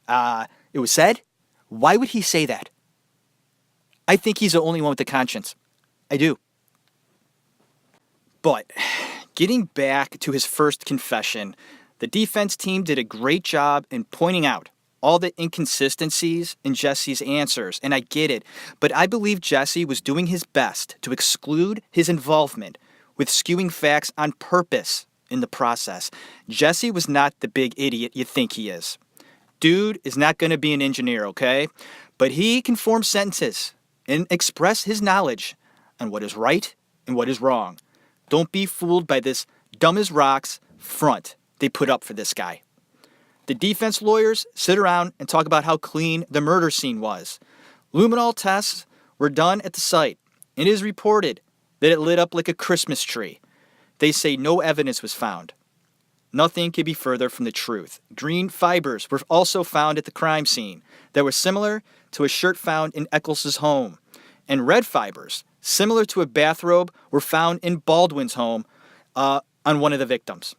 Speaker 1: It was said. Why would he say that? I think he's the only one with the conscience. I do. But getting back to his first confession, the defense team did a great job in pointing out all the inconsistencies in Jesse's answers, and I get it, but I believe Jesse was doing his best to exclude his involvement with skewing facts on purpose in the process. Jesse was not the big idiot you think he is. Dude is not going to be an engineer, okay? But he can form sentences and express his knowledge on what is right and what is wrong. Don't be fooled by this dumb as rocks front they put up for this guy. The defense lawyers sit around and talk about how clean the murder scene was. Luminol tests were done at the site. It is reported that it lit up like a Christmas tree. They say no evidence was found. Nothing could be further from the truth. Green fibers were also found at the crime scene that were similar to a shirt found in Eccles' home. And red fibers, similar to a bathrobe, were found in Baldwin's home on one of the victims.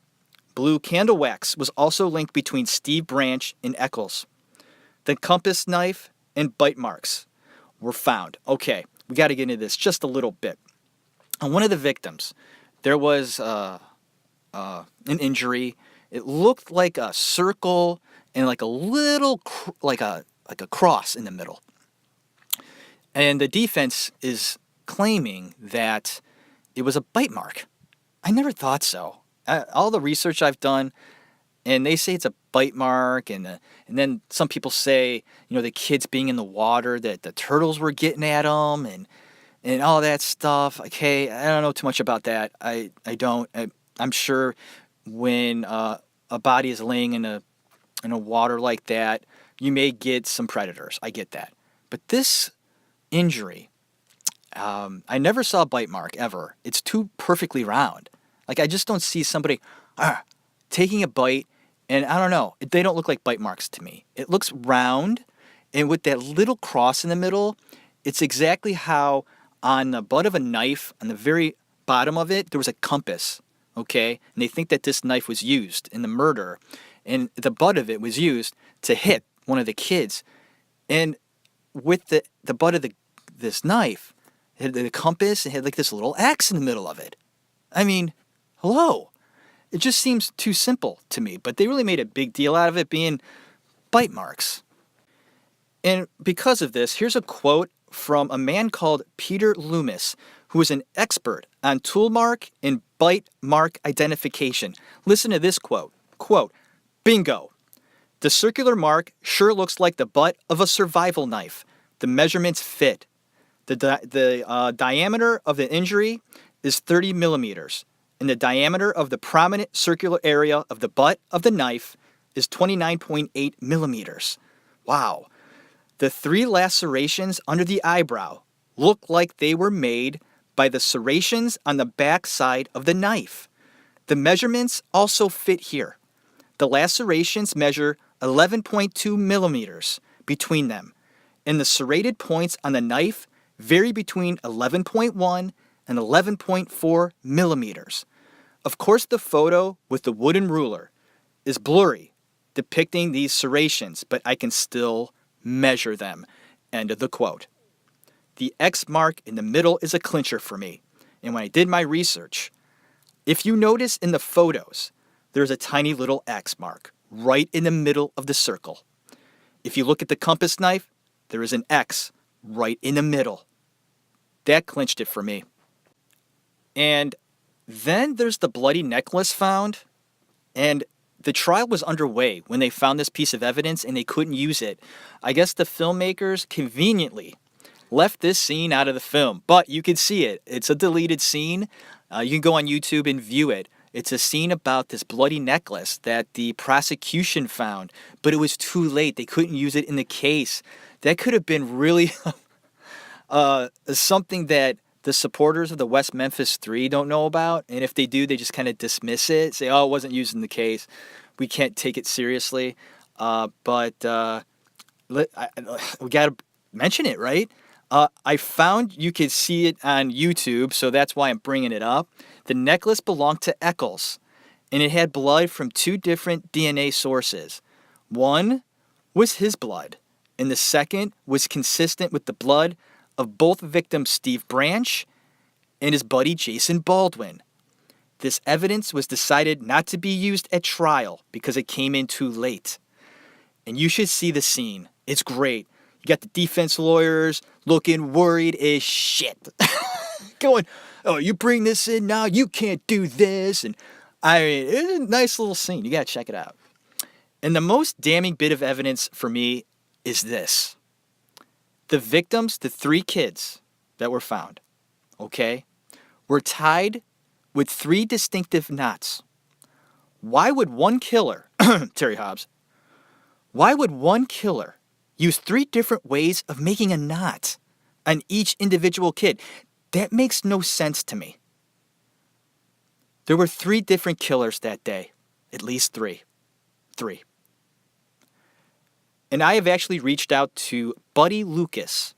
Speaker 1: Blue candle wax was also linked between Steve Branch and Eccles. The compass knife and bite marks were found. Okay, we got to get into this just a little bit. On one of the victims, there was an injury. It looked like a circle and like a little like a cross in the middle. And the defense is claiming that it was a bite mark. I never thought so. All the research I've done, and they say it's a bite mark, and then some people say, the kids being in the water, that the turtles were getting at them, and all that stuff. Okay, I don't know too much about that. I don't. I'm sure when a body is laying in a water like that, you may get some predators. I get that. But this injury, I never saw a bite mark ever. It's too perfectly round. Like, I just don't see somebody taking a bite, and I don't know. They don't look like bite marks to me. It looks round, and with that little cross in the middle, it's exactly how on the butt of a knife, on the very bottom of it, there was a compass, okay? And they think that this knife was used in the murder, and the butt of it was used to hit one of the kids. And with the butt of this knife, it had the compass, it had like this little X in the middle of it. I mean, hello. It just seems too simple to me, but they really made a big deal out of it being bite marks. And because of this, here's a quote from a man called Peter Loomis, who is an expert on tool mark and bite mark identification. Listen to this quote. Quote, "Bingo. The circular mark sure looks like the butt of a survival knife. The measurements fit. The diameter of the injury is 30 millimeters, and the diameter of the prominent circular area of the butt of the knife is 29.8 millimeters. Wow. The 3 lacerations under the eyebrow look like they were made by the serrations on the back side of the knife. The measurements also fit here. The lacerations measure 11.2 millimeters between them, and the serrated points on the knife vary between 11.1 and 11.4 millimeters. Of course, the photo with the wooden ruler is blurry, depicting these serrations, but I can still measure them." End of the quote. The X mark in the middle is a clincher for me. And when I did my research, if you notice in the photos, there's a tiny little X mark right in the middle of the circle. If you look at the compass knife, there is an X right in the middle. That clinched it for me. And then there's the bloody necklace found, and the trial was underway when they found this piece of evidence and they couldn't use it. I guess the filmmakers conveniently left this scene out of the film, but you can see it. It's a deleted scene. You can go on YouTube and view it. It's a scene about this bloody necklace that the prosecution found, but it was too late. They couldn't use it in the case. That could have been really something that the supporters of the West Memphis 3 don't know about, and if they do, they just kind of dismiss it, say, "Oh, it wasn't used in the case. We can't take it seriously." But we got to mention it, right? I found you could see it on YouTube, so that's why I'm bringing it up. The necklace belonged to Eccles, and it had blood from 2 different DNA sources. One was his blood, and the second was consistent with the blood of both victims Steve Branch and his buddy Jason Baldwin. This evidence was decided not to be used at trial because it came in too late. And you should see the scene. It's great. You got the defense lawyers looking worried as shit. Going, "Oh, you bring this in now? You can't do this." And I mean, it's a nice little scene. You got to check it out. And the most damning bit of evidence for me is this. The victims, the 3 kids that were found, okay, were tied with 3 distinctive knots. Why would one killer, Terry Hobbs, why would one killer use 3 different ways of making a knot on each individual kid? That makes no sense to me. There were 3 different killers that day. At least 3. 3. And I have actually reached out to Buddy Lucas.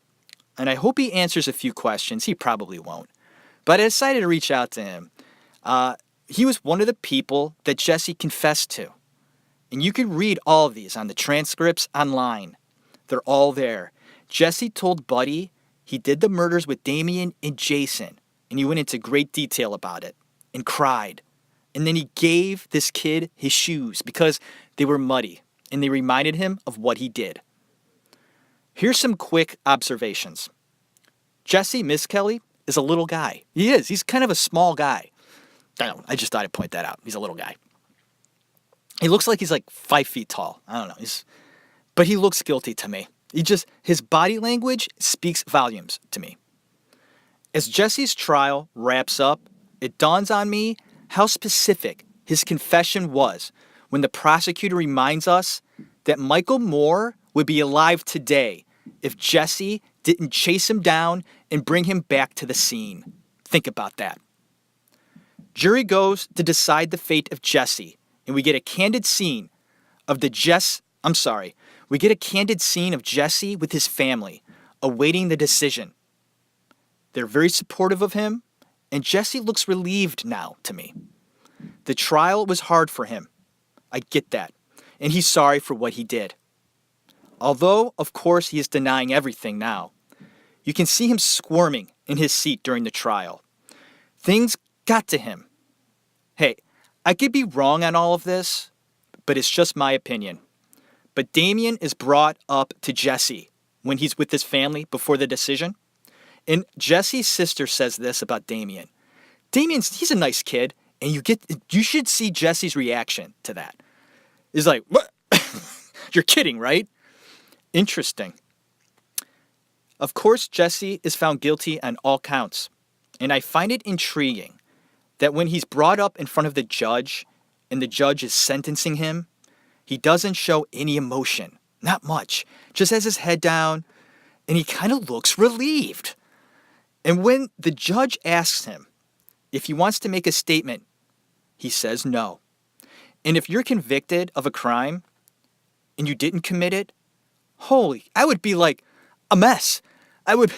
Speaker 1: And I hope he answers a few questions. He probably won't. But I decided to reach out to him. He was one of the people that Jesse confessed to. And you can read all of these on the transcripts online. They're all there. Jesse told Buddy he did the murders with Damien and Jason. And he went into great detail about it. And cried. And then he gave this kid his shoes because they were muddy. And they reminded him of what he did. Here's some quick observations. Jesse Miskelly is a little guy. He is. He's kind of a small guy. I just thought I'd point that out. He's a little guy. He looks like he's like 5 feet tall. I don't know. But he looks guilty to me. His body language speaks volumes to me. As Jesse's trial wraps up, it dawns on me how specific his confession was when the prosecutor reminds us that Michael Moore would be alive today if Jesse didn't chase him down and bring him back to the scene. Think about that. Jury goes to decide the fate of Jesse, and we get a candid scene of Jesse with his family, awaiting the decision. They're very supportive of him, and Jesse looks relieved now to me. The trial was hard for him. I get that. And he's sorry for what he did. Although, of course, he is denying everything now. You can see him squirming in his seat during the trial. Things got to him. Hey, I could be wrong on all of this, but it's just my opinion. But Damien is brought up to Jesse when he's with his family before the decision. And Jesse's sister says this about Damien. He's a nice kid, and you should see Jesse's reaction to that. He's like, what? You're kidding, right? Interesting. Of course, Jesse is found guilty on all counts. And I find it intriguing that when he's brought up in front of the judge and the judge is sentencing him, he doesn't show any emotion. Not much. Just has his head down and he kind of looks relieved. And when the judge asks him if he wants to make a statement, he says no. And if you're convicted of a crime and you didn't commit it, I would be like a mess. And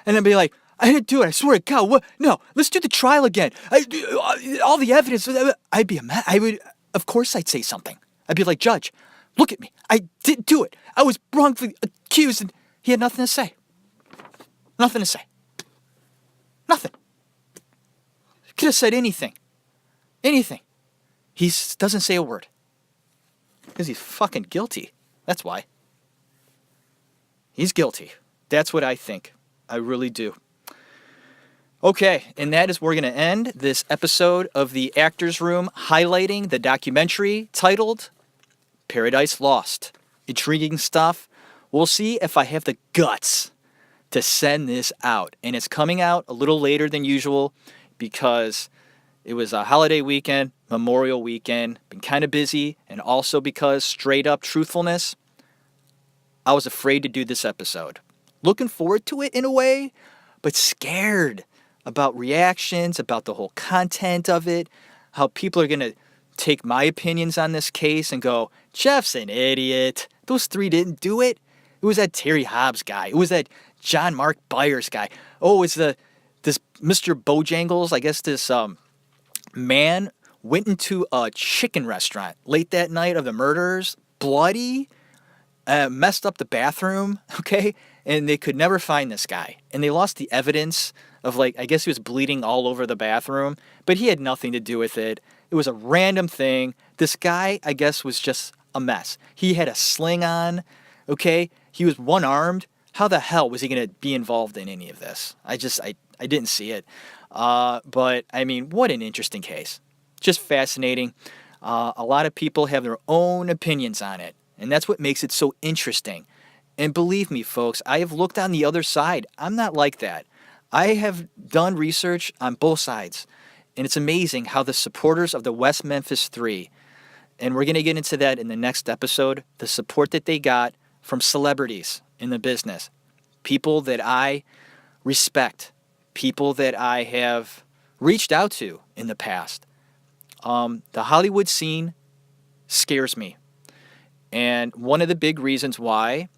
Speaker 1: I'd be like, I didn't do it. I swear to God. What? No, let's do the trial again. All the evidence. I'd be a mess. Of course I'd say something. I'd be like, Judge, look at me. I didn't do it. I was wrongfully accused, and he had nothing to say. Nothing to say. Nothing. Could have said anything. Anything. He doesn't say a word. Because he's fucking guilty. That's why. He's guilty. That's what I think. I really do. Okay, and that is where we're going to end this episode of the Actors Room, highlighting the documentary titled Paradise Lost. Intriguing stuff. We'll see if I have the guts to send this out. And it's coming out a little later than usual because it was a holiday weekend, Memorial weekend, been kind of busy, and also because, straight up truthfulness, I was afraid to do this episode. Looking forward to it in a way, but scared about reactions, about the whole content of it, how people are going to take my opinions on this case and go, Jeff's an idiot. Those 3 didn't do it. It was that Terry Hobbs guy. It was that John Mark Byers guy. Oh, it's this Mr. Bojangles, I guess this man went into a chicken restaurant late that night of the murders, bloody, messed up the bathroom, okay? And they could never find this guy. And they lost the evidence of, I guess he was bleeding all over the bathroom, but he had nothing to do with it. It was a random thing. This guy, I guess, was just a mess. He had a sling on, okay? He was one-armed. How the hell was he going to be involved in any of this? I didn't see it. But, I mean, what an interesting case. Just fascinating. A lot of people have their own opinions on it, and that's what makes it so interesting. And believe me, folks, I have looked on the other side. I'm not like that. I have done research on both sides, and it's amazing how the supporters of the West Memphis 3, and we're going to get into that in the next episode, the support that they got from celebrities in the business, people that I respect, people that I have reached out to in the past. The Hollywood scene scares me. And one of the big reasons why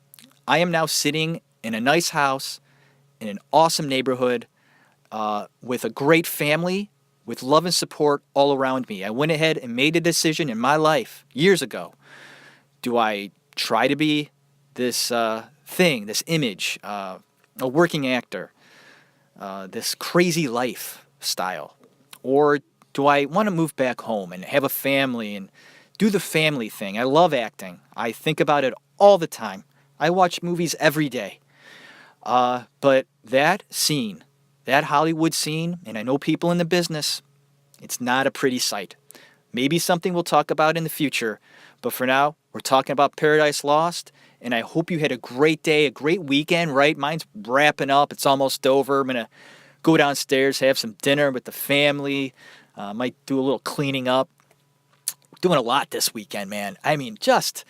Speaker 1: I am now sitting in a nice house in an awesome neighborhood with a great family, with love and support all around me. I went ahead and made a decision in my life years ago. Do I try to be this this image, a working actor, this crazy lifestyle? Or do I want to move back home and have a family and do the family thing? I love acting. I think about it all the time. I watch movies every day. But that scene, that Hollywood scene, and I know people in the business, it's not a pretty sight. Maybe something we'll talk about in the future. But for now, we're talking about Paradise Lost. And I hope you had a great day, a great weekend, right? Mine's wrapping up. It's almost over. I'm going to go downstairs, have some dinner with the family. Might do a little cleaning up. Doing a lot this weekend, man. I mean, just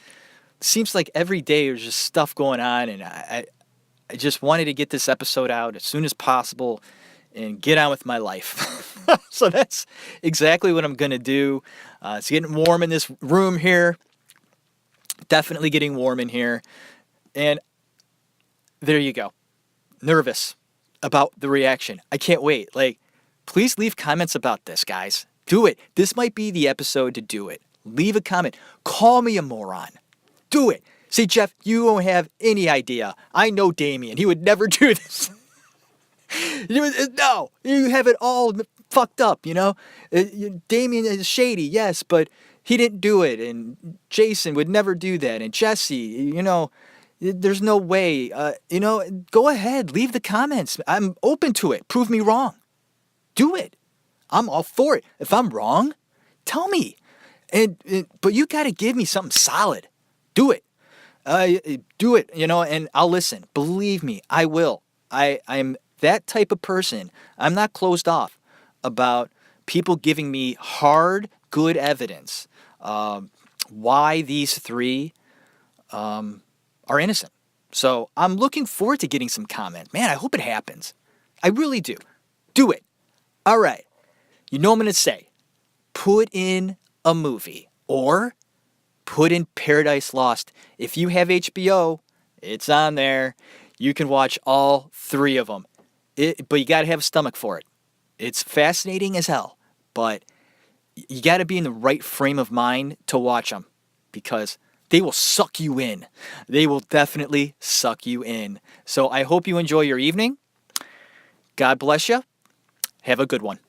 Speaker 1: seems like every day there's just stuff going on, and I just wanted to get this episode out as soon as possible and get on with my life. So that's exactly what I'm going to do. It's getting warm in this room here. Definitely getting warm in here. And there you go. Nervous about the reaction. I can't wait. Please leave comments about this, guys. Do it. This might be the episode to do it. Leave a comment. Call me a moron. Do it. Say, Jeff, you don't have any idea. I know Damien. He would never do this. No, you have it all fucked up, Damien is shady, yes, but he didn't do it. And Jason would never do that. And Jesse, there's no way. Go ahead. Leave the comments. I'm open to it. Prove me wrong. Do it. I'm all for it. If I'm wrong, tell me. But you got to give me something solid. Do it. Do it, and I'll listen. Believe me, I will. I'm that type of person. I'm not closed off about people giving me hard, good evidence why these three are innocent. So I'm looking forward to getting some comment. Man, I hope it happens. I really do. Do it. All right. You know what I'm going to say. Put in a movie or put in Paradise Lost. If you have HBO, it's on there. You can watch all three of them. But you got to have a stomach for it. It's fascinating as hell. But you got to be in the right frame of mind to watch them because they will suck you in. They will definitely suck you in. So I hope you enjoy your evening. God bless you. Have a good one.